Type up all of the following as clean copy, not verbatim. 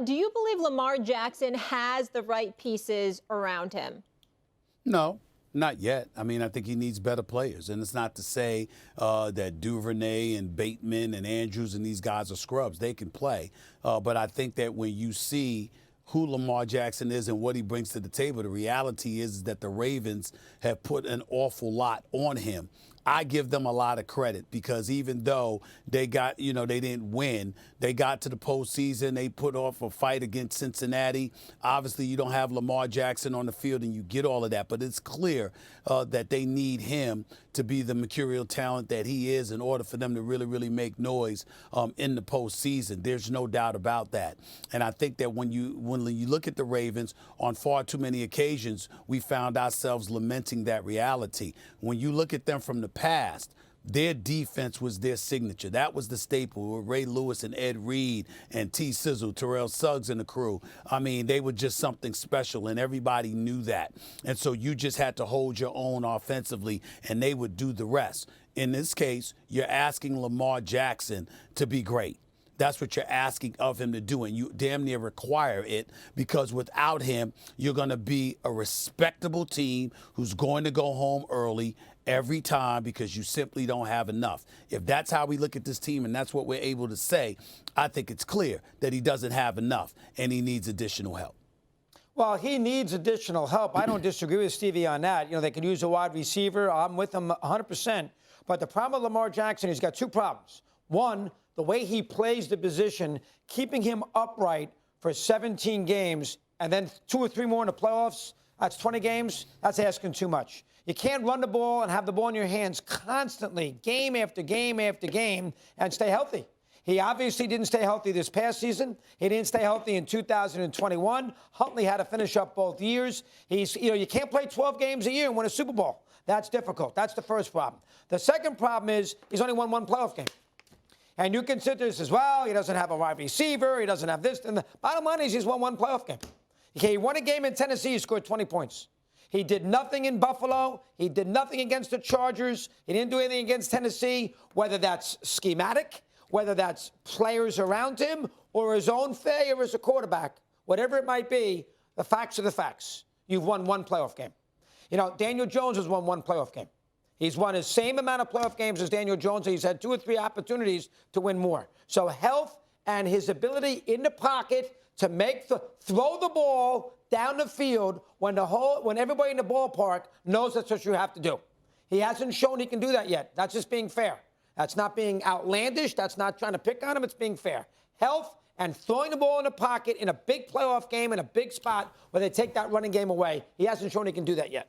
Do you believe Lamar Jackson has the right pieces around him? No, not yet. I mean, I think he needs better players. And it's not to say that Duvernay and Bateman and Andrews and these guys are scrubs. They can play. But I think that when you see who Lamar Jackson is and what he brings to the table, the reality is that the Ravens have put an awful lot on him. I give them a lot of credit because even though they got, they didn't win, they got to the postseason. They put off a fight against Cincinnati. Obviously, you don't have Lamar Jackson on the field and you get all of that, but it's clear that they need him to be the mercurial talent that he is in order for them to really, really make noise in the postseason. There's no doubt about that. And I think that when you look at the Ravens, on far too many occasions, we found ourselves lamenting that reality. When you look at them from the past, their defense was their signature. That was the staple with Ray Lewis and Ed Reed and T. Sizzle, Terrell Suggs and the crew. I mean, they were just something special, and everybody knew that. And so you just had to hold your own offensively, and they would do the rest. In this case, you're asking Lamar Jackson to be great. That's what you're asking of him to do, and you damn near require it because without him, you're going to be a respectable team who's going to go home early every time because you simply don't have enough. If that's how we look at this team and that's what we're able to say, I think it's clear that he doesn't have enough and he needs additional help. Well, he needs additional help. I don't disagree with Stevie on that. They could use a wide receiver. I'm with him 100%. But the problem with Lamar Jackson, he's got two problems. One, the way he plays the position, keeping him upright for 17 games and then 2 or 3 more in the playoffs, that's 20 games. That's asking too much. You can't run the ball and have the ball in your hands constantly, game after game after game, and stay healthy. He obviously didn't stay healthy this past season. He didn't stay healthy in 2021. Huntley had to finish up both years. You can't play 12 games a year and win a Super Bowl. That's difficult. That's the first problem. The second problem is he's only won 1 playoff game. And you can sit there and say, well, he doesn't have a wide receiver. He doesn't have this. And the bottom line is he's won 1 playoff game. Okay, he won a game in Tennessee. He scored 20 points. He did nothing in Buffalo. He did nothing against the Chargers. He didn't do anything against Tennessee, whether that's schematic, whether that's players around him, or his own failure as a quarterback. Whatever it might be, the facts are the facts. You've won 1 playoff game. Daniel Jones has won 1 playoff game. He's won his same amount of playoff games as Daniel Jones. And he's had 2 or 3 opportunities to win more. So health and his ability in the pocket to throw the ball down the field when everybody in the ballpark knows that's what you have to do. He hasn't shown he can do that yet. That's just being fair. That's not being outlandish. That's not trying to pick on him. It's being fair. Health and throwing the ball in the pocket in a big playoff game in a big spot where they take that running game away. He hasn't shown he can do that yet.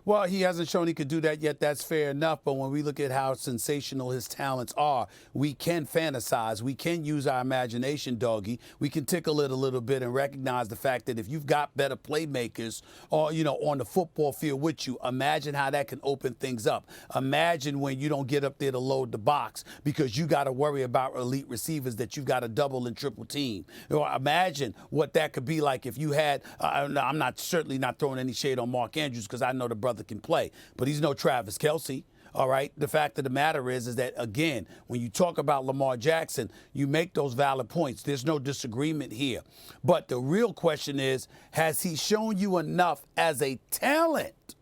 Well, he hasn't shown he could do that yet. That's fair enough. But when we look at how sensational his talents are, we can fantasize. We can use our imagination, doggy. We can tickle it a little bit and recognize the fact that if you've got better playmakers or, on the football field with you, imagine how that can open things up. Imagine when you don't get up there to load the box because you got to worry about elite receivers that you've got to double and triple team. Or imagine what that could be like if you had, I'm certainly not throwing any shade on Mark Andrews because I know the brother can play, but he's no Travis Kelce. All right. The fact of the matter is that, again, when you talk about Lamar Jackson, you make those valid points. There's no disagreement here. But the real question is, has he shown you enough as a talent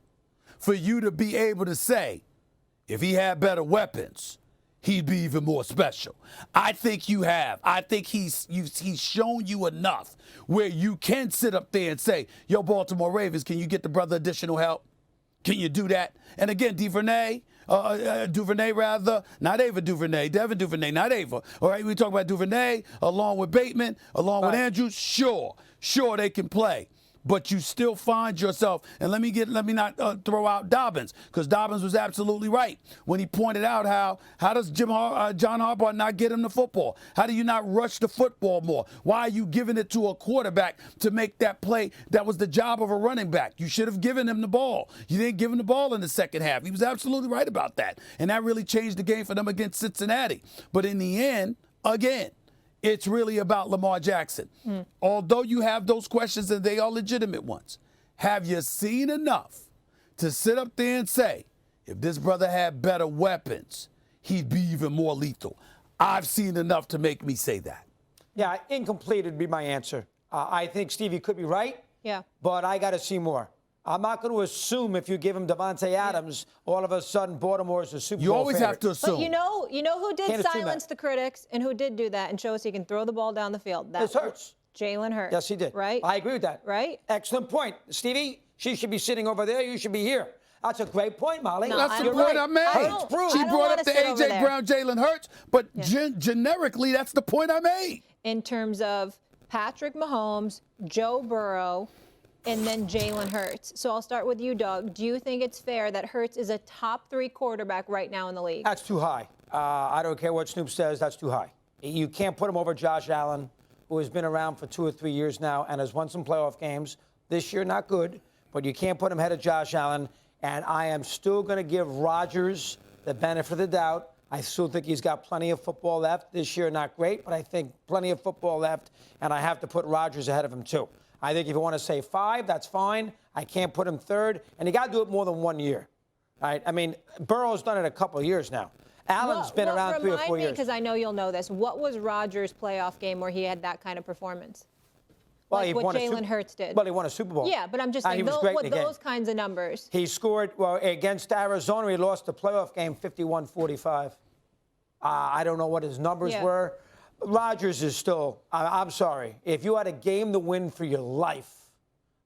for you to be able to say, if he had better weapons, he'd be even more special? I think you have. I think he's shown you enough where you can sit up there and say, yo, Baltimore Ravens, can you get the brother additional help? Can you do that? And again, Devin Duvernay, not Ava Duvernay, Devin Duvernay, not Ava. All right, we talk about Duvernay along with Bateman, along with Andrews. Sure, they can play. But you still find yourself, and let me not throw out Dobbins, because Dobbins was absolutely right when he pointed out how does John Harbaugh not get him the football? How do you not rush the football more? Why are you giving it to a quarterback to make that play? That was the job of a running back. You should have given him the ball. You didn't give him the ball in the second half. He was absolutely right about that, and that really changed the game for them against Cincinnati. But in the end, again, it's really about Lamar Jackson. Although you have those questions and they are legitimate ones, have you seen enough to sit up there and say, if this brother had better weapons, he'd be even more lethal? I've seen enough to make me say that. Yeah, incomplete would be my answer. I think Stevie could be right. Yeah. But I got to see more. I'm not going to assume if you give him Devontae Adams, all of a sudden Baltimore is a Super Bowl You always favorite. have to assume. But you know who did Can't assume silence that. the critics and who did do that and show us he can throw the ball down the field? This Hurts. Jalen Hurts. Yes, he did. Right? I agree with that. Right? Excellent point. Stevie, she should be sitting over there. You should be here. That's a great point, Molly. No, That's the I'm point right. I made. I don't- She I don't brought wanna up the sit over A.J. there. Brown, Jalen Hurts, but generically, that's the point I made. In terms of Patrick Mahomes, Joe Burrow, and then Jalen Hurts. So I'll start with you, Doug. Do you think it's fair that Hurts is a top 3 quarterback right now in the league? That's too high. I don't care what Snoop says. That's too high. You can't put him over Josh Allen, who has been around for 2 or 3 years now and has won some playoff games. This year, not good, but you can't put him ahead of Josh Allen. And I am still going to give Rodgers the benefit of the doubt. I still think he's got plenty of football left. This year, not great, but I think plenty of football left, and I have to put Rodgers ahead of him, too. I think if you want to say 5, that's fine. I can't put him third, and you got to do it more than 1 year. All right? I mean, Burrow's done it a couple of years now. Allen's been around 3 or 4 years. Because I know you'll know this. What was Rodgers' playoff game where he had that kind of performance? Well, like he what won Jalen Hurts did. Well, he won a Super Bowl. Yeah, but I'm just He saying, was great in the game. those kinds of numbers. He scored, well, against Arizona, he lost the playoff game 51-45. I don't know what his numbers were. Rodgers is still, I'm sorry. If you had a game to win for your life,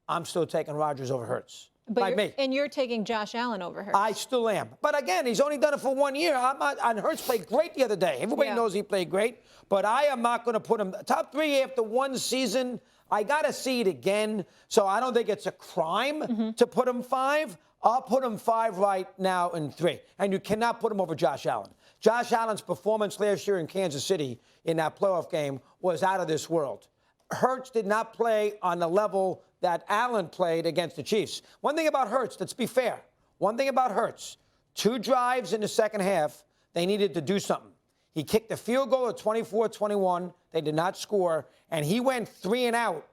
I'm still taking Rodgers over Hurts. And you're taking Josh Allen over Hurts. I still am. But again, he's only done it for 1 year. And Hurts played great the other day. Everybody knows he played great. But I am not going to put him top 3 after 1 season. I got to see it again. So I don't think it's a crime to put him 5. I'll put him 5 right now and 3. And you cannot put him over Josh Allen. Josh Allen's performance last year in Kansas City in that playoff game was out of this world. Hurts did not play on the level that Allen played against the Chiefs. One thing about Hurts, let's be fair. One thing about Hurts, 2 drives in the second half, they needed to do something. He kicked a field goal at 24-21. They did not score. And he went 3 and out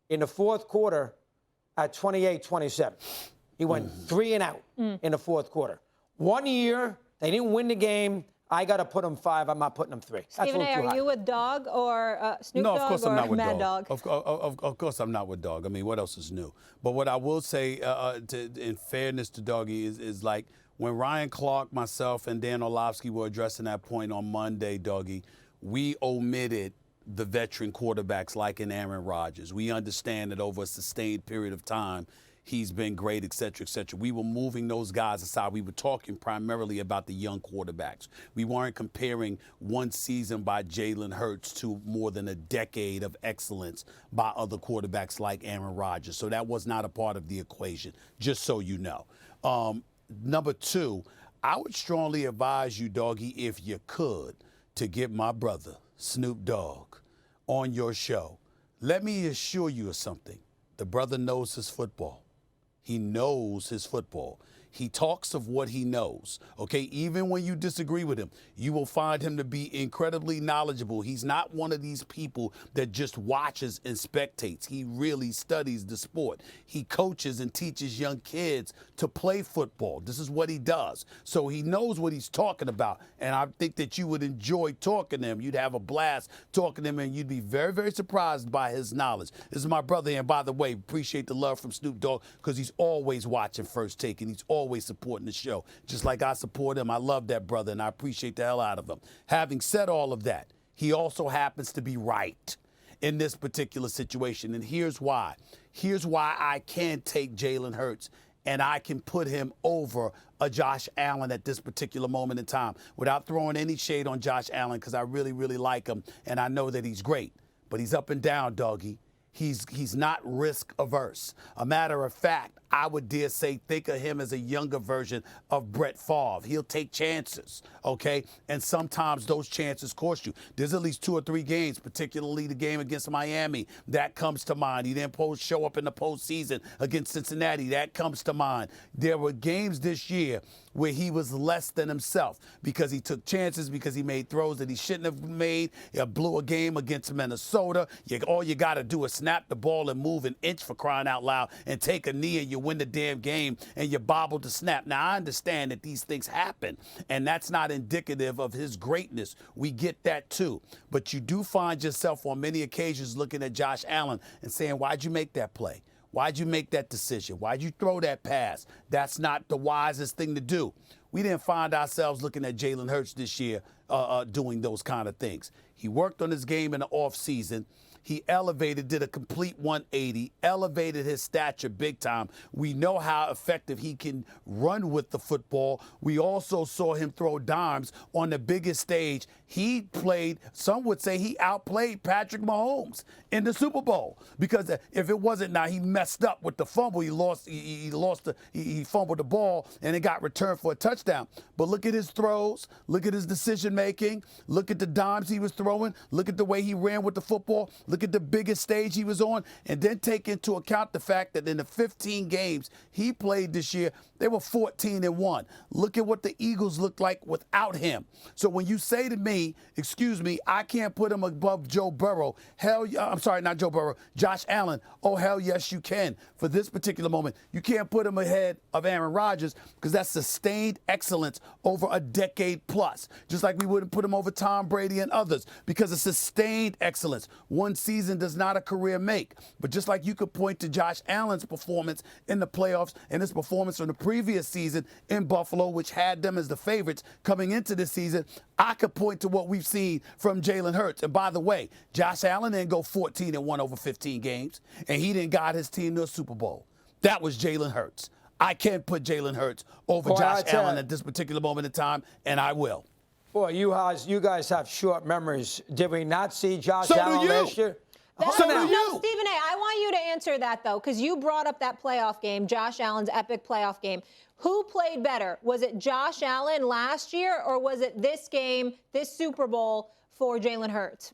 in the fourth quarter at 28-27. He went 3 and out in the fourth quarter. 1 year, they didn't win the game. I got to put them 5. I'm not putting them 3. Stephen A., are you with Dog or Snoop Dogg? No, of course I'm not with Mad Dog. Dog? Of course I'm not with Dog. I mean, what else is new? But what I will say, in fairness to Doggy, is like when Ryan Clark, myself, and Dan Orlovsky were addressing that point on Monday, Doggy, we omitted the veteran quarterbacks like in Aaron Rodgers. We understand that over a sustained period of time, he's been great, et cetera, et cetera. We were moving those guys aside. We were talking primarily about the young quarterbacks. We weren't comparing one season by Jalen Hurts to more than a decade of excellence by other quarterbacks like Aaron Rodgers. So that was not a part of the equation, just so you know. Number 2, I would strongly advise you, Doggy, if you could, to get my brother, Snoop Dogg, on your show. Let me assure you of something. The brother knows his football. He knows his football. He talks of what he knows, okay? Even when you disagree with him, you will find him to be incredibly knowledgeable. He's not one of these people that just watches and spectates. He really studies the sport. He coaches and teaches young kids to play football. This is what he does. So he knows what he's talking about, and I think that you would enjoy talking to him. You'd have a blast talking to him, and you'd be very, very surprised by his knowledge. This is my brother, and by the way, appreciate the love from Snoop Dogg because he's always watching First Take, and he's always supporting the show, just like I support him. I love that brother, and I appreciate the hell out of him. Having said all of that, he also happens to be right in this particular situation, and here's why. Here's why I can take Jalen Hurts, and I can put him over a Josh Allen at this particular moment in time without throwing any shade on Josh Allen because I really, really like him, and I know that he's great. But he's up and down, Doggy. He's not risk averse. A matter of fact, I would dare say think of him as a younger version of Brett Favre. He'll take chances, okay? And sometimes those chances cost you. There's at least 2 or 3 games, particularly the game against Miami, that comes to mind. He didn't show up in the postseason against Cincinnati. That comes to mind. There were games this year where he was less than himself because he took chances, because he made throws that he shouldn't have made. He blew a game against Minnesota. All you got to do is snap the ball and move an inch, for crying out loud, and take a knee, and you win the damn game and you bobble the snap. Now, I understand that these things happen, and that's not indicative of his greatness. We get that too. But you do find yourself on many occasions looking at Josh Allen and saying, why'd you make that play? Why'd you make that decision? Why'd you throw that pass? That's not the wisest thing to do. We didn't find ourselves looking at Jalen Hurts this year doing those kind of things. He worked on his game in the offseason. He elevated, did a complete 180, elevated his stature big time. We know how effective he can run with the football. We also saw him throw dimes on the biggest stage. He played, some would say he outplayed Patrick Mahomes in the Super Bowl, because if it wasn't, now he messed up with the fumble. He fumbled the ball and it got returned for a touchdown. But look at his throws, look at his decision making, look at the dimes he was throwing, look at the way he ran with the football, look at the biggest stage he was on, and then take into account the fact that in the 15 games he played this year, they were 14-1. Look at what the Eagles looked like without him. So when you say to me, excuse me, I can't put him above Joe Burrow, I'm sorry, not Joe Burrow, Josh Allen. Oh, hell yes, you can. For this particular moment, you can't put him ahead of Aaron Rodgers, because that's sustained excellence over a decade plus. Just like we wouldn't put him over Tom Brady and others, because it's sustained excellence. One season does not a career make. But just like you could point to Josh Allen's performance in the playoffs and his performance from the previous season in Buffalo, which had them as the favorites coming into this season, I could point to what we've seen from Jalen Hurts. And by the way, Josh Allen didn't go 14-1 over 15 games, and he didn't guide his team to a Super Bowl. That was Jalen Hurts. I can't put Jalen Hurts over Josh Allen at this particular moment in time, and I will. Boy, you guys have short memories. Did we not see Josh Allen last year? No, Stephen A., I want you to answer that, though, because you brought up that playoff game, Josh Allen's epic playoff game. Who played better? Was it Josh Allen last year, or was it this game, this Super Bowl, for Jalen Hurts?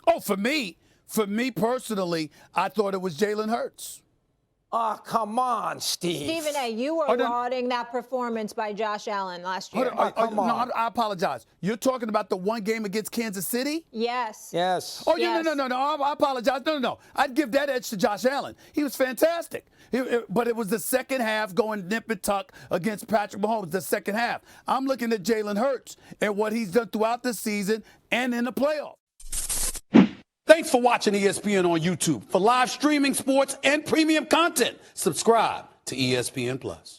Oh, for me personally, I thought it was Jalen Hurts. Oh, come on, Steve. Stephen A., you were lauding that performance by Josh Allen last year. Come on. No, I apologize. You're talking about the one game against Kansas City? Yes. Yes. Oh, yes. No. I apologize. No. I'd give that edge to Josh Allen. He was fantastic. But it was the second half going nip and tuck against Patrick Mahomes, the second half. I'm looking at Jalen Hurts and what he's done throughout the season and in the playoffs. Thanks for watching ESPN on YouTube. For live streaming sports and premium content, subscribe to ESPN+.